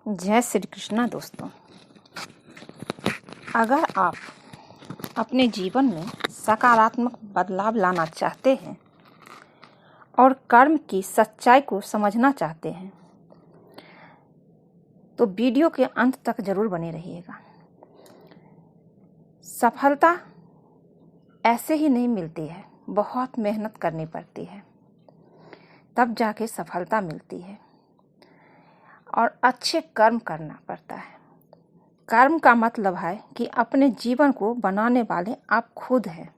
जय श्री कृष्णा दोस्तों। अगर आप अपने जीवन में सकारात्मक बदलाव लाना चाहते हैं और कर्म की सच्चाई को समझना चाहते हैं तो वीडियो के अंत तक जरूर बने रहिएगा। सफलता ऐसे ही नहीं मिलती है, बहुत मेहनत करनी पड़ती है, तब जाके सफलता मिलती है और अच्छे कर्म करना पड़ता है। कर्म का मतलब है कि अपने जीवन को बनाने वाले आप खुद हैं।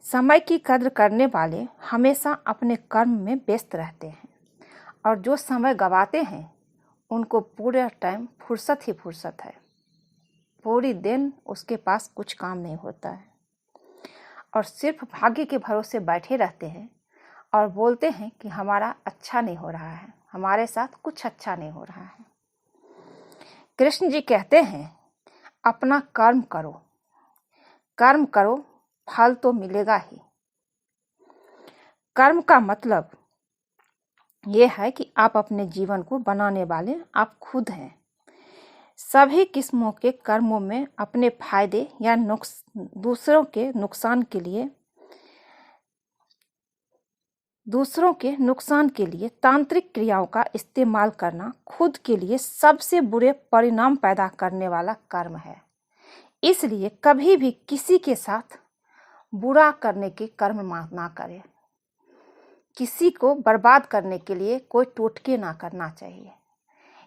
समय की कद्र करने वाले हमेशा अपने कर्म में व्यस्त रहते हैं और जो समय गंवाते हैं उनको पूरे टाइम फुर्सत ही फुर्सत है। पूरी दिन उसके पास कुछ काम नहीं होता है और सिर्फ भाग्य के भरोसे बैठे रहते हैं और बोलते हैं कि हमारा अच्छा नहीं हो रहा है, हमारे साथ कुछ अच्छा नहीं हो रहा है। कृष्ण जी कहते हैं अपना कर्म करो, कर्म करो, फल तो मिलेगा ही। कर्म का मतलब ये है कि आप अपने जीवन को बनाने वाले आप खुद हैं। सभी किस्मों के कर्मों में अपने फायदे या दूसरों के नुकसान के लिए तांत्रिक क्रियाओं का इस्तेमाल करना खुद के लिए सबसे बुरे परिणाम पैदा करने वाला कर्म है। इसलिए कभी भी किसी के साथ बुरा करने के कर्म ना करें। किसी को बर्बाद करने के लिए कोई टोटके ना करना चाहिए।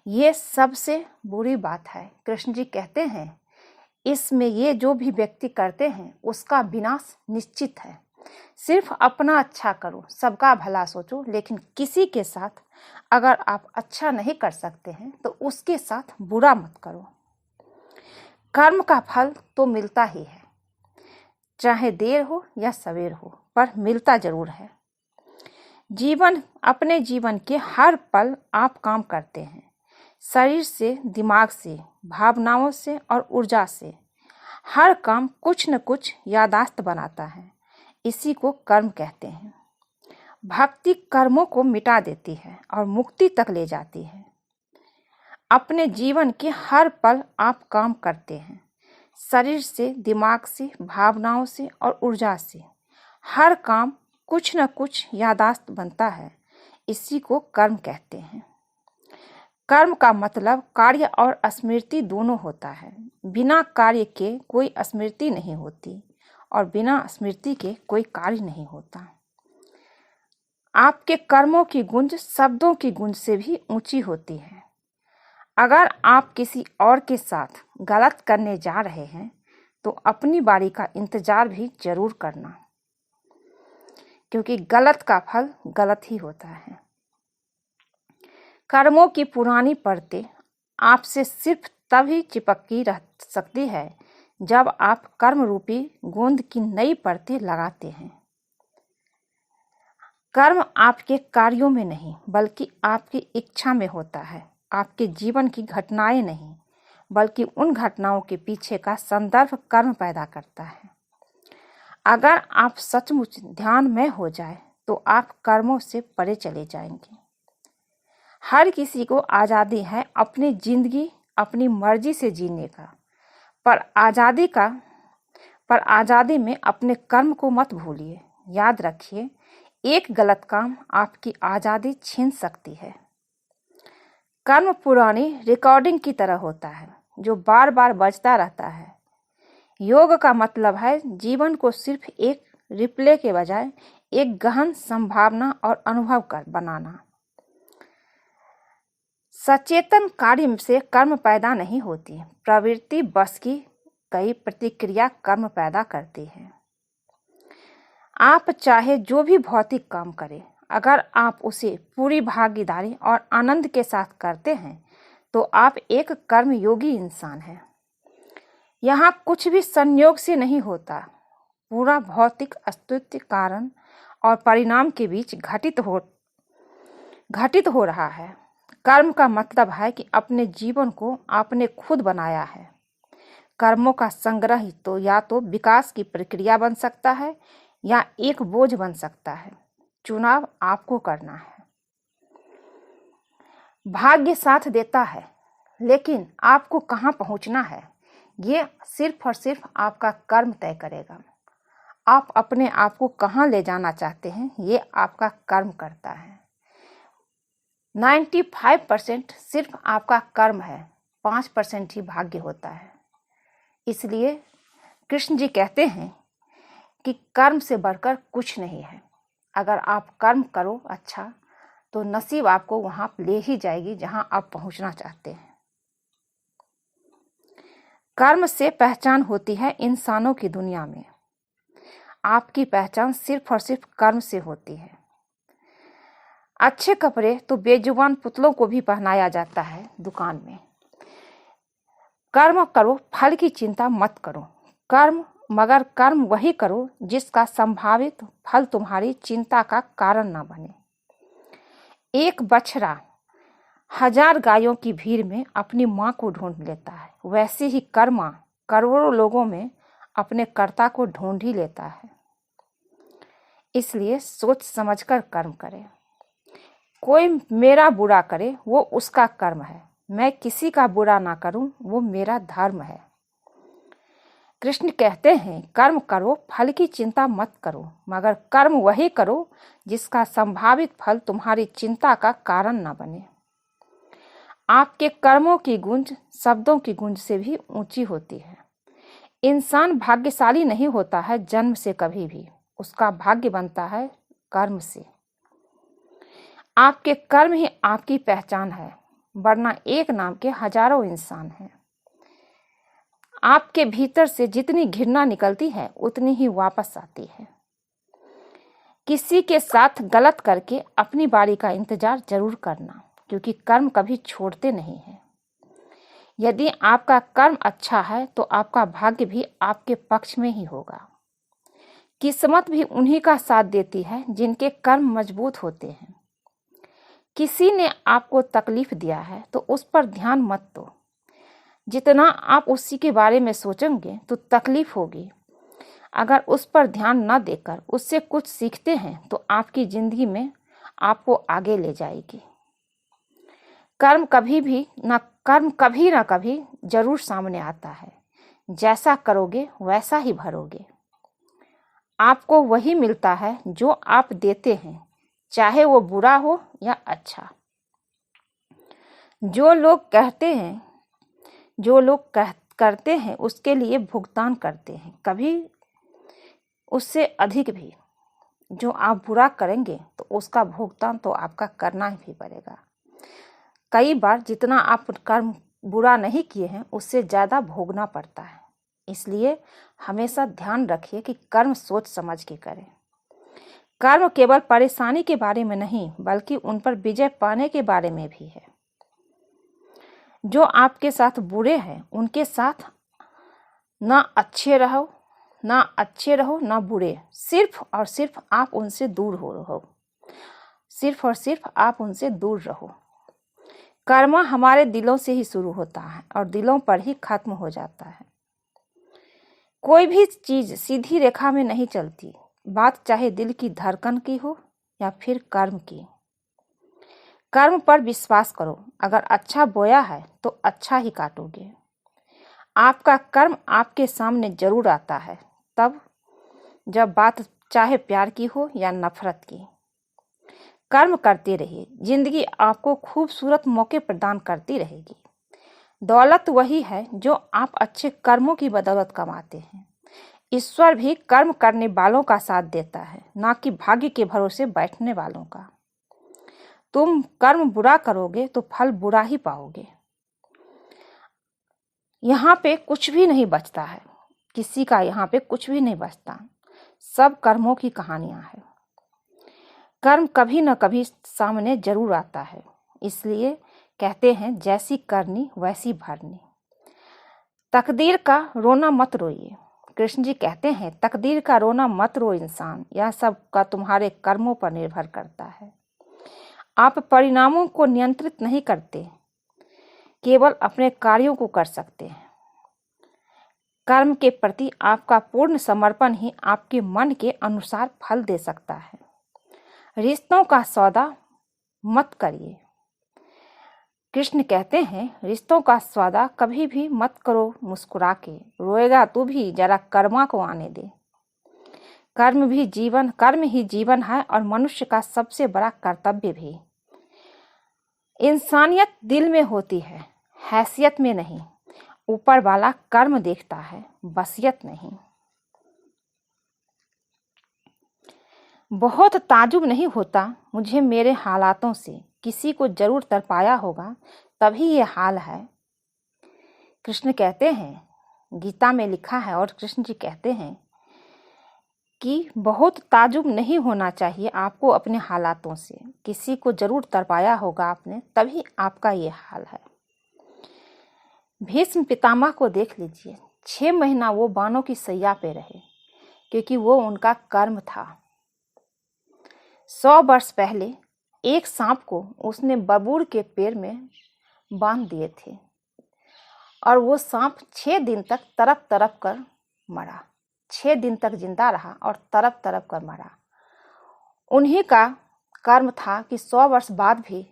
ये सबसे बुरी बात है। कृष्ण जी कहते हैं इसमें ये जो भी व्यक्ति करते हैं उसका विनाश निश्चित है। सिर्फ अपना अच्छा करो, सबका भला सोचो, लेकिन किसी के साथ अगर आप अच्छा नहीं कर सकते हैं तो उसके साथ बुरा मत करो। कर्म का फल तो मिलता ही है, चाहे देर हो या सवेर हो, पर मिलता जरूर है। अपने जीवन के हर पल आप काम करते हैं, शरीर से, दिमाग से, भावनाओं से और ऊर्जा से। हर काम कुछ न कुछ याददाश्त बनाता है, इसी को कर्म कहते हैं। भक्ति कर्मों को मिटा देती है और मुक्ति तक ले जाती है। अपने जीवन के हर पल आप काम करते हैं, शरीर से, दिमाग से, भावनाओं से और ऊर्जा से। हर काम कुछ न कुछ याददाश्त बनता है, इसी को कर्म कहते हैं। कर्म का मतलब कार्य और स्मृति दोनों होता है। बिना कार्य के कोई स्मृति नहीं होती और बिना स्मृति के कोई कार्य नहीं होता। आपके कर्मों की गूंज शब्दों की गूंज से भी ऊंची होती है। अगर आप किसी और के साथ गलत करने जा रहे हैं तो अपनी बारी का इंतजार भी जरूर करना, क्योंकि गलत का फल गलत ही होता है। कर्मों की पुरानी परतें आपसे सिर्फ तभी चिपकी रह सकती है जब आप कर्म रूपी गोंद की नई परतें लगाते हैं। कर्म आपके कार्यों में नहीं बल्कि आपकी इच्छा में होता है। आपके जीवन की घटनाएं नहीं बल्कि उन घटनाओं के पीछे का संदर्भ कर्म पैदा करता है। अगर आप सचमुच ध्यान में हो जाए तो आप कर्मों से परे चले जाएंगे। हर किसी को आज़ादी है अपनी जिंदगी अपनी मर्जी से जीने का, पर आज़ादी में अपने कर्म को मत भूलिए। याद रखिए, एक गलत काम आपकी आज़ादी छीन सकती है। कर्म पुरानी रिकॉर्डिंग की तरह होता है जो बार बार बजता रहता है। योग का मतलब है जीवन को सिर्फ एक रिप्ले के बजाय एक गहन संभावना और अनुभव कर बनाना। सचेतन कार्य से कर्म पैदा नहीं होती, प्रवृत्ति बस की कई प्रतिक्रिया कर्म पैदा करती है। आप चाहे जो भी भौतिक काम करें, अगर आप उसे पूरी भागीदारी और आनंद के साथ करते हैं तो आप एक कर्मयोगी इंसान हैं। यहाँ कुछ भी संयोग से नहीं होता, पूरा भौतिक अस्तित्व कारण और परिणाम के बीच घटित हो रहा है। कर्म का मतलब है कि अपने जीवन को आपने खुद बनाया है। कर्मों का संग्रह तो या तो विकास की प्रक्रिया बन सकता है या एक बोझ बन सकता है। चुनाव आपको करना है। भाग्य साथ देता है, लेकिन आपको कहाँ पहुंचना है ये सिर्फ और सिर्फ आपका कर्म तय करेगा। आप अपने आप को कहाँ ले जाना चाहते हैं ये आपका कर्म करता है। 95% सिर्फ आपका कर्म है, 5% ही भाग्य होता है। इसलिए कृष्ण जी कहते हैं कि कर्म से बढ़कर कुछ नहीं है। अगर आप कर्म करो अच्छा तो नसीब आपको वहां ले ही जाएगी जहां आप पहुंचना चाहते हैं। कर्म से पहचान होती है इंसानों की दुनिया में। आपकी पहचान सिर्फ और सिर्फ कर्म से होती है। अच्छे कपड़े तो बेजुबान पुतलों को भी पहनाया जाता है दुकान में। कर्म करो, फल की चिंता मत करो। मगर कर्म वही करो जिसका संभावित फल तुम्हारी चिंता का कारण न बने। एक बछड़ा 1000 गायों की भीड़ में अपनी मां को ढूंढ लेता है, वैसे ही कर्मा करोड़ों लोगों में अपने कर्ता को ढूंढ ही लेता है। इसलिए सोच समझकर कर्म करें। कोई मेरा बुरा करे वो उसका कर्म है, मैं किसी का बुरा ना करूं वो मेरा धर्म है। कृष्ण कहते हैं कर्म करो, फल की चिंता मत करो, मगर कर्म वही करो जिसका संभावित फल तुम्हारी चिंता का कारण न बने। आपके कर्मों की गूंज शब्दों की गूंज से भी ऊंची होती है। इंसान भाग्यशाली नहीं होता है जन्म से कभी भी, उसका भाग्य बनता है कर्म से। आपके कर्म ही आपकी पहचान है, वरना एक नाम के हजारों इंसान हैं। आपके भीतर से जितनी घृणा निकलती है उतनी ही वापस आती है। किसी के साथ गलत करके अपनी बारी का इंतजार जरूर करना, क्योंकि कर्म कभी छोड़ते नहीं हैं। यदि आपका कर्म अच्छा है तो आपका भाग्य भी आपके पक्ष में ही होगा। किस्मत भी उन्हीं का साथ देती है जिनके कर्म मजबूत होते हैं। किसी ने आपको तकलीफ दिया है तो उस पर ध्यान मत दो। जितना आप उसी के बारे में सोचेंगे तो तकलीफ होगी। अगर उस पर ध्यान न देकर उससे कुछ सीखते हैं तो आपकी जिंदगी में आपको आगे ले जाएगी। कर्म कभी ना कभी जरूर सामने आता है। जैसा करोगे वैसा ही भरोगे। आपको वही मिलता है जो आप देते हैं, चाहे वो बुरा हो या अच्छा। जो लोग करते हैं उसके लिए भुगतान करते हैं, कभी उससे अधिक भी। जो आप बुरा करेंगे तो उसका भुगतान तो आपका करना ही पड़ेगा। कई बार जितना आप कर्म बुरा नहीं किए हैं उससे ज़्यादा भोगना पड़ता है। इसलिए हमेशा ध्यान रखिए कि कर्म सोच समझ के करें। कर्म केवल परेशानी के बारे में नहीं बल्कि उन पर विजय पाने के बारे में भी है। जो आपके साथ बुरे हैं उनके साथ ना अच्छे रहो ना बुरे, सिर्फ और सिर्फ आप उनसे दूर रहो। सिर्फ और सिर्फ आप उनसे दूर रहो। कर्म हमारे दिलों से ही शुरू होता है और दिलों पर ही खत्म हो जाता है। कोई भी चीज सीधी रेखा में नहीं चलती, बात चाहे दिल की धड़कन की हो या फिर कर्म की। कर्म पर विश्वास करो, अगर अच्छा बोया है तो अच्छा ही काटोगे। आपका कर्म आपके सामने जरूर आता है, तब जब बात चाहे प्यार की हो या नफरत की। कर्म करते रहिए, जिंदगी आपको खूबसूरत मौके प्रदान करती रहेगी। दौलत वही है जो आप अच्छे कर्मों की बदौलत कमाते हैं। ईश्वर भी कर्म करने वालों का साथ देता है, ना कि भाग्य के भरोसे बैठने वालों का। तुम कर्म बुरा करोगे तो फल बुरा ही पाओगे। यहाँ पे कुछ भी नहीं बचता है, किसी का यहाँ पे कुछ भी नहीं बचता। सब कर्मों की कहानियां हैं। कर्म कभी न कभी सामने जरूर आता है। इसलिए कहते हैं जैसी करनी वैसी भरनी। तकदीर का रोना मत रोइए। कृष्ण जी कहते हैं तकदीर का रोना मत रो इंसान, यह सब का तुम्हारे कर्मों पर निर्भर करता है। आप परिणामों को नियंत्रित नहीं करते, केवल अपने कार्यों को कर सकते हैं। कर्म के प्रति आपका पूर्ण समर्पण ही आपके मन के अनुसार फल दे सकता है। रिश्तों का सौदा मत करिए। कृष्ण कहते हैं, रिश्तों का सौदा कभी भी मत करो मुस्कुरा के, रोएगा तू भी जरा कर्मा को आने दे। कर्म ही जीवन है और मनुष्य का सबसे बड़ा कर्तव्य भी। इंसानियत दिल में होती है, हैसियत में नहीं। ऊपर वाला कर्म देखता है, बसियत नहीं। बहुत ताजुब नहीं होता मुझे मेरे हालातों से, किसी को जरूर तड़पाया होगा तभी ये हाल है। कृष्ण कहते हैं, गीता में लिखा है और कृष्ण जी कहते हैं कि बहुत ताजुब नहीं होना चाहिए आपको अपने हालातों से, किसी को जरूर तड़पाया होगा आपने तभी आपका ये हाल है। भीष्म पितामह को देख लीजिए, 6 महीना वो बाणों की सैया पे रहे क्योंकि वो उनका कर्म था। 100 वर्ष पहले एक सांप को उसने बबूल के पेड़ में बांध दिए थे और वो सांप 6 दिन तक तड़प तड़प कर मरा। 6 दिन तक जिंदा रहा और तड़प तड़प कर मरा। उन्हीं का कर्म था कि 100 वर्ष बाद भी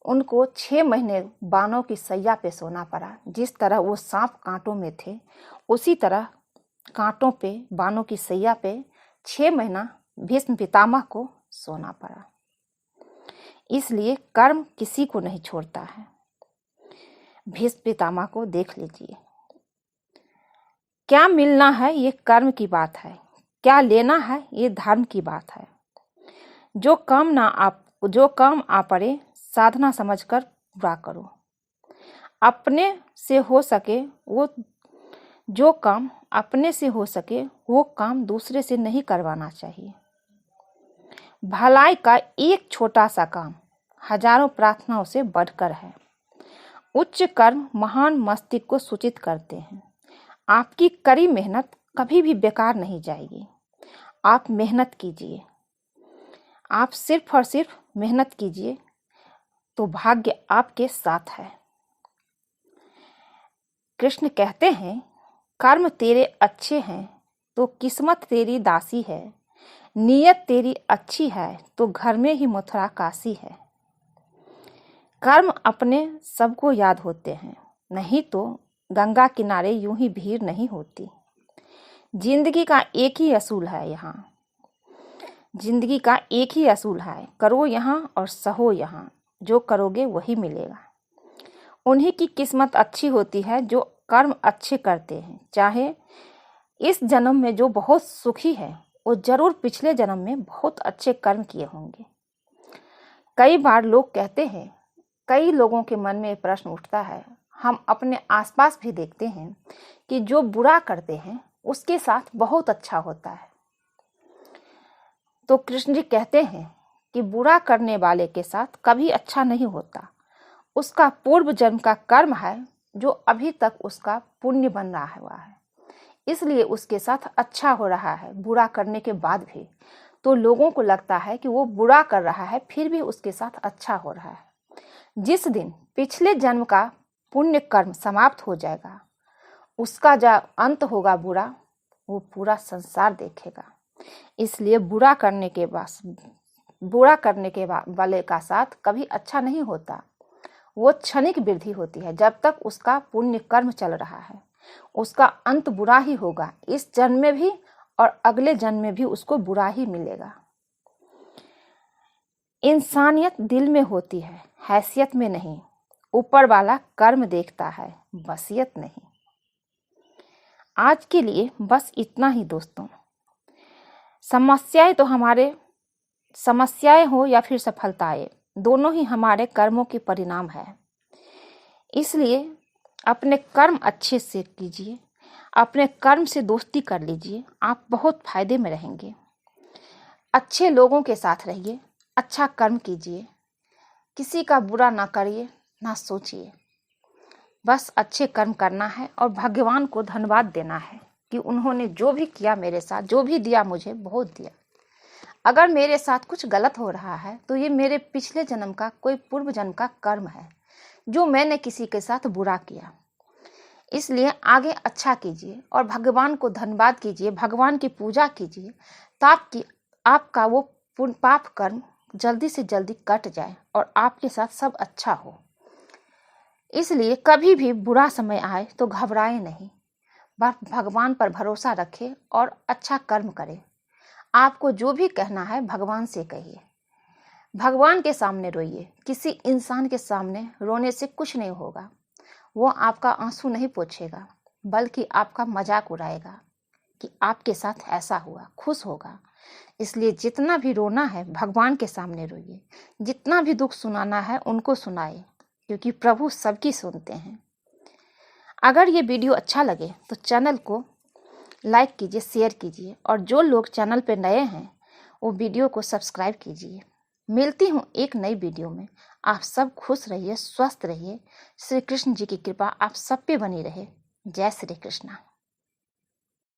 उनको 6 महीने बाणों की सैया पे सोना पड़ा। जिस तरह वो सांप कांटों में थे, उसी तरह कांटों पे बाणों की सैया पे 6 महीना भीष्म पितामह को सोना पड़ा। इसलिए कर्म किसी को नहीं छोड़ता है। भीष्म पितामह को देख लीजिए, क्या मिलना है ये कर्म की बात है, क्या लेना है ये धर्म की बात है। जो काम आ पड़े साधना समझकर पूरा करो। अपने से हो सके जो काम अपने से हो सके वो काम दूसरे से नहीं करवाना चाहिए। भलाई का एक छोटा सा काम हजारों प्रार्थनाओं से बढ़कर है। उच्च कर्म महान मस्तिष्क को सूचित करते हैं। आपकी कड़ी मेहनत कभी भी बेकार नहीं जाएगी। आप मेहनत कीजिए, आप सिर्फ और सिर्फ मेहनत कीजिए तो भाग्य आपके साथ है। कृष्ण कहते हैं, कर्म तेरे अच्छे हैं तो किस्मत तेरी दासी है। नीयत तेरी अच्छी है तो घर में ही मथुरा काशी है। कर्म अपने सबको याद होते हैं, नहीं तो गंगा किनारे यूं ही भीड़ नहीं होती। जिंदगी का एक ही असूल है यहाँ, जिंदगी का एक ही असूल है, करो यहाँ और सहो यहाँ। जो करोगे वही मिलेगा। उन्हीं की किस्मत अच्छी होती है जो कर्म अच्छे करते हैं। चाहे इस जन्म में जो बहुत सुखी है वो जरूर पिछले जन्म में बहुत अच्छे कर्म किए होंगे। कई बार लोग कहते हैं, कई लोगों के मन में प्रश्न उठता है, हम अपने आसपास भी देखते हैं कि जो बुरा करते हैं उसके साथ बहुत अच्छा होता है। तो कृष्ण जी कहते हैं कि बुरा करने वाले के साथ कभी अच्छा नहीं होता। उसका पूर्व जन्म का कर्म है जो अभी तक उसका पुण्य बन रहा हुआ है, इसलिए उसके साथ अच्छा हो रहा है बुरा करने के बाद भी। तो लोगों को लगता है कि वो बुरा कर रहा है फिर भी उसके साथ अच्छा हो रहा है। जिस दिन पिछले जन्म का पुण्य कर्म समाप्त हो जाएगा, उसका जो अंत होगा बुरा, वो पूरा संसार देखेगा। इसलिए बुरा करने के वाले का साथ कभी अच्छा नहीं होता। वो क्षणिक वृद्धि होती है। जब तक उसका पुण्य कर्म चल रहा है उसका अंत बुरा ही होगा। इस जन्म में भी और अगले जन्म में भी उसको बुरा ही मिलेगा। इंसानियत दिल में होती है, हैसियत में नहीं। ऊपर वाला कर्म देखता है, बसियत नहीं। आज के लिए बस इतना ही दोस्तों। समस्याएं हो या फिर सफलताएं, दोनों ही हमारे कर्मों के परिणाम है। इसलिए अपने कर्म अच्छे से कीजिए, अपने कर्म से दोस्ती कर लीजिए, आप बहुत फायदे में रहेंगे। अच्छे लोगों के साथ रहिए, अच्छा कर्म कीजिए, किसी का बुरा ना करिए ना सोचिए। बस अच्छे कर्म करना है और भगवान को धन्यवाद देना है कि उन्होंने जो भी किया मेरे साथ, जो भी दिया मुझे बहुत दिया। अगर मेरे साथ कुछ गलत हो रहा है तो ये मेरे पिछले जन्म का कोई पूर्व जन्म का कर्म है जो मैंने किसी के साथ बुरा किया। इसलिए आगे अच्छा कीजिए और भगवान को धन्यवाद कीजिए, भगवान की पूजा कीजिए ताकि आपका वो पाप कर्म जल्दी से जल्दी कट जाए और आपके साथ सब अच्छा हो। इसलिए कभी भी बुरा समय आए तो घबराए नहीं, बस भगवान पर भरोसा रखें और अच्छा कर्म करें। आपको जो भी कहना है भगवान से कहिए, भगवान के सामने रोइए। किसी इंसान के सामने रोने से कुछ नहीं होगा। वो आपका आंसू नहीं पोंछेगा, बल्कि आपका मजाक उड़ाएगा कि आपके साथ ऐसा हुआ, खुश होगा। इसलिए जितना भी रोना है भगवान के सामने रोइए, जितना भी दुख सुनाना है उनको सुनाए, क्योंकि प्रभु सबकी सुनते हैं। अगर ये वीडियो अच्छा लगे तो चैनल को लाइक कीजिए, शेयर कीजिए, और जो लोग चैनल पे नए हैं वो वीडियो को सब्सक्राइब कीजिए। मिलती हूँ एक नई वीडियो में। आप सब खुश रहिए, स्वस्थ रहिए। श्री कृष्ण जी की कृपा आप सब पे बनी रहे। जय श्री कृष्ण।